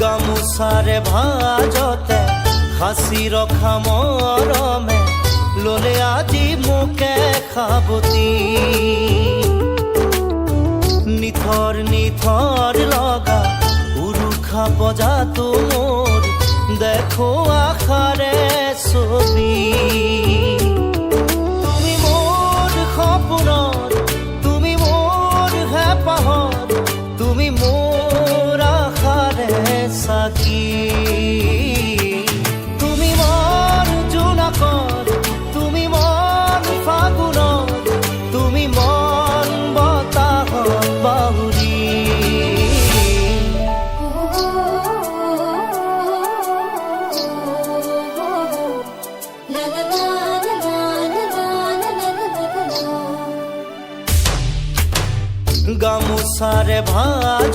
গামোচাৰে ভাজতে সাঁচি ৰখা মৰমে ললে আজি মোকে সাৱটি। নিথৰ নিথৰ লগা উৰুষা বজাতো মোৰ দেখো আশাৰে ছবি। তুমি মোৰ সপোনৰ, তুমি মোৰ হেঁপাহৰ, তুমি মোৰ আশাৰে চাকি।